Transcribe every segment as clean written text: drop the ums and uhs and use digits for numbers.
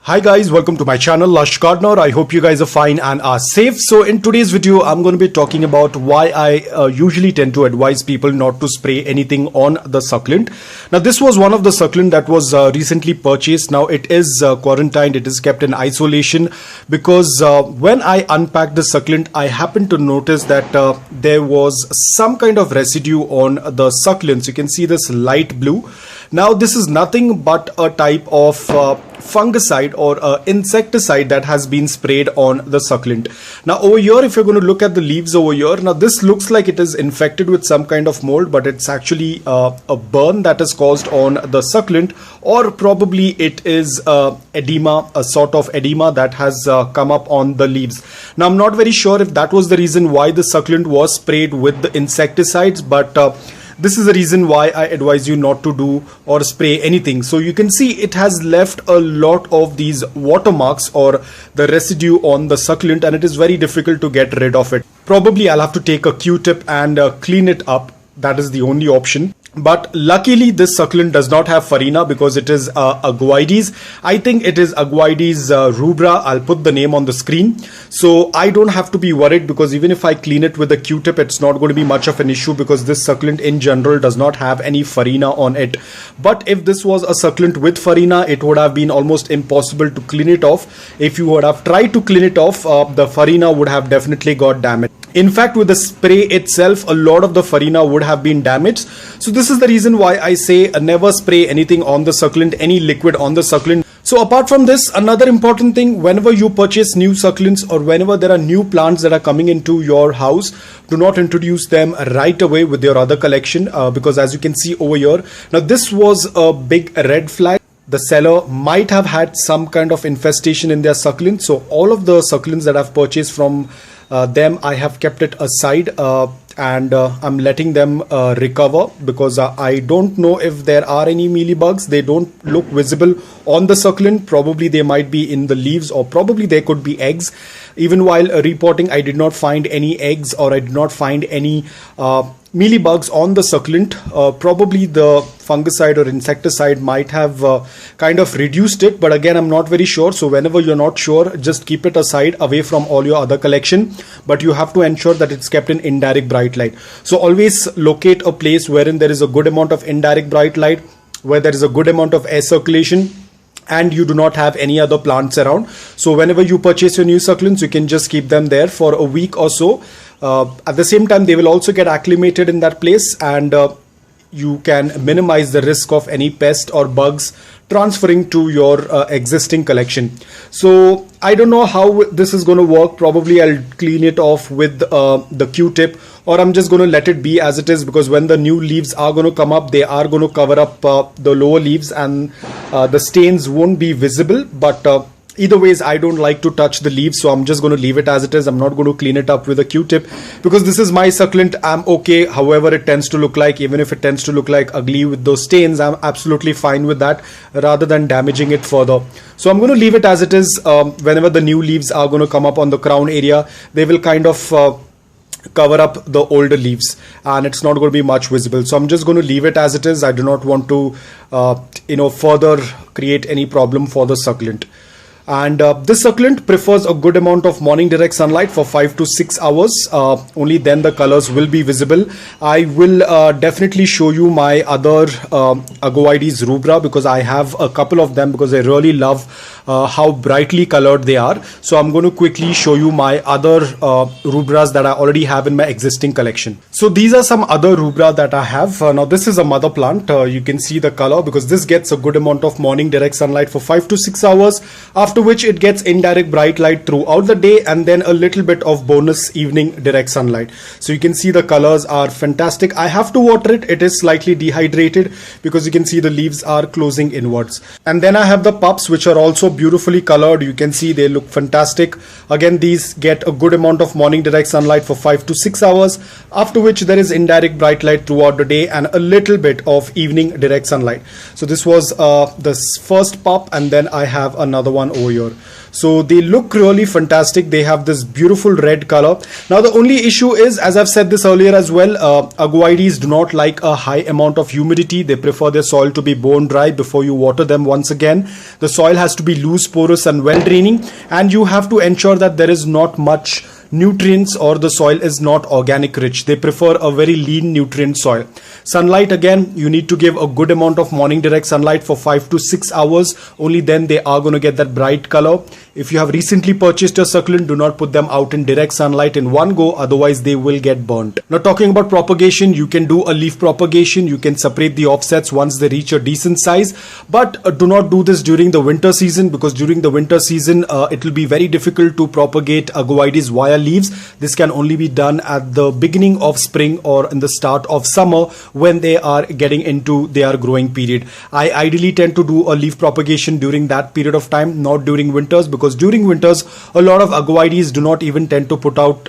Hi guys, welcome to my channel Lush Gardener. I hope you guys are fine and are safe. So in today's video, I'm going to be talking about why I usually tend to advise people not to spray anything on the succulent. Now this was one of the succulent that was recently purchased. Now it is quarantined, it is kept in isolation because when I unpacked the succulent, I happened to notice that there was some kind of residue on the succulents. You can see this light blue. Now this is nothing but a type of fungicide or insecticide that has been sprayed on the succulent. Now over here, if you're going to look at the leaves over here, now this looks like it is infected with some kind of mold, but it's actually a burn that is caused on the succulent, or probably it is edema, a sort of edema that has come up on the leaves. Now I'm not very sure if that was the reason why the succulent was sprayed with the insecticides, but this is the reason why I advise you not to do or spray anything. So you can see it has left a lot of these watermarks or the residue on the succulent, and it is very difficult to get rid of it. Probably I'll have to take a Q-tip and clean it up. That is the only option. But luckily this succulent does not have farina because it is Aguides. I think it is Aguides rubra. I'll put the name on the screen. So I don't have to be worried, because even if I clean it with a Q-tip, it's not going to be much of an issue because this succulent in general does not have any farina on it. But if this was a succulent with farina, it would have been almost impossible to clean it off. If you would have tried to clean it off, the farina would have definitely got damaged. In fact, with the spray itself, a lot of the farina would have been damaged. So this is the reason why I say never spray anything on the succulent, any liquid on the succulent. So apart from this, another important thing, whenever you purchase new succulents or whenever there are new plants that are coming into your house, do not introduce them right away with your other collection, because as you can see over here, now this was a big red flag. The seller might have had some kind of infestation in their succulents. So all of the succulents that I've purchased from them, I have kept it aside and I'm letting them recover, because I don't know if there are any mealybugs. They don't look visible on the succulent. Probably they might be in the leaves, or probably there could be eggs. Even while reporting, I did not find any eggs, or I did not find any mealybugs on the succulent. Probably the fungicide or insecticide might have kind of reduced it, but again I'm not very sure. So whenever you're not sure, just keep it aside away from all your other collection, but you have to ensure that it's kept in indirect bright light. So always locate a place wherein there is a good amount of indirect bright light, where there is a good amount of air circulation, and you do not have any other plants around. So whenever you purchase your new succulents, you can just keep them there for a week or so. At the same time, they will also get acclimated in that place, and you can minimize the risk of any pest or bugs transferring to your existing collection. So I don't know how this is going to work. Probably I'll clean it off with the Q-tip, or I'm just going to let it be as it is, because when the new leaves are going to come up, they are going to cover up the lower leaves, and the stains won't be visible. But either ways, I don't like to touch the leaves, so I'm just going to leave it as it is. I'm not going to clean it up with a Q-tip, because this is my succulent. I'm okay however it tends to look like. Even if it tends to look like ugly with those stains, I'm absolutely fine with that, rather than damaging it further. So I'm going to leave it as it is. Whenever the new leaves are going to come up on the crown area, they will kind of cover up the older leaves, and it's not going to be much visible. So I'm just going to leave it as it is. I do not want to further create any problem for the succulent. And this succulent prefers a good amount of morning direct sunlight for 5 to 6 hours. Only then the colors will be visible. I will definitely show you my other Aguides rubra, because I have a couple of them, because I really love how brightly colored they are. So I'm going to quickly show you my other rubras that I already have in my existing collection. So these are some other rubra that I have. Now this is a mother plant. You can see the color, because this gets a good amount of morning direct sunlight for 5 to 6 hours. After which it gets indirect bright light throughout the day, and then a little bit of bonus evening direct sunlight. So you can see the colors are fantastic. I have to water it. It is slightly dehydrated, because you can see the leaves are closing inwards. And then I have the pups, which are also beautifully colored. You can see they look fantastic. Again, these get a good amount of morning direct sunlight for 5 to 6 hours, after which there is indirect bright light throughout the day and a little bit of evening direct sunlight. So this was the first pup, and then I have another one over over here. So they look really fantastic. They have this beautiful red color. Now the only issue is, as I've said this earlier as well, aguaides do not like a high amount of humidity. They prefer their soil to be bone dry before you water them once again. The soil has to be loose, porous and well draining, and you have to ensure that there is not much nutrients or the soil is not organic rich. They prefer a very lean nutrient soil. Sunlight, again, you need to give a good amount of morning direct sunlight for 5 to 6 hours. Only then they are going to get that bright color. If you have recently purchased a succulent, do not put them out in direct sunlight in one go, otherwise they will get burnt. Now talking about propagation, you can do a leaf propagation. You can separate the offsets once they reach a decent size, but do not do this during the winter season, because during the winter season it will be very difficult to propagate aguaides via leaves. This can only be done at the beginning of spring or in the start of summer, when they are getting into their growing period. I ideally tend to do a leaf propagation during that period of time, not during winters, because during winters a lot of aguaides do not even tend to put out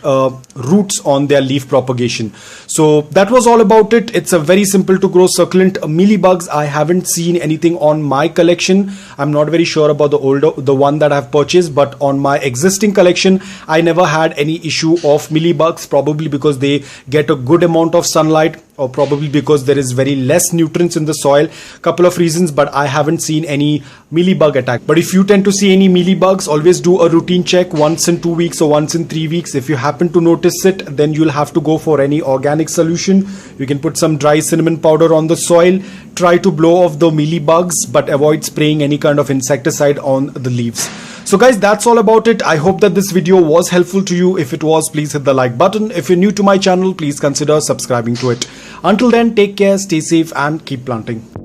roots on their leaf propagation. So that was all about it. It's a very simple to grow succulent. Mealybugs, I haven't seen anything on my collection. I'm not very sure about the one that I've purchased, but on my existing collection I never had any issue of mealybugs, probably because they get a good amount of sunlight, or probably because there is very less nutrients in the soil. Couple of reasons, but I haven't seen any mealybug attack. But if you tend to see any mealybugs, always do a routine check once in 2 weeks or once in 3 weeks. If you happen to notice it, then you'll have to go for any organic solution. You can put some dry cinnamon powder on the soil. Try to blow off the mealybugs, but avoid spraying any kind of insecticide on the leaves. So guys, that's all about it. I hope that this video was helpful to you. If it was, please hit the like button. If you're new to my channel, please consider subscribing to it. Until then, take care, stay safe and keep planting.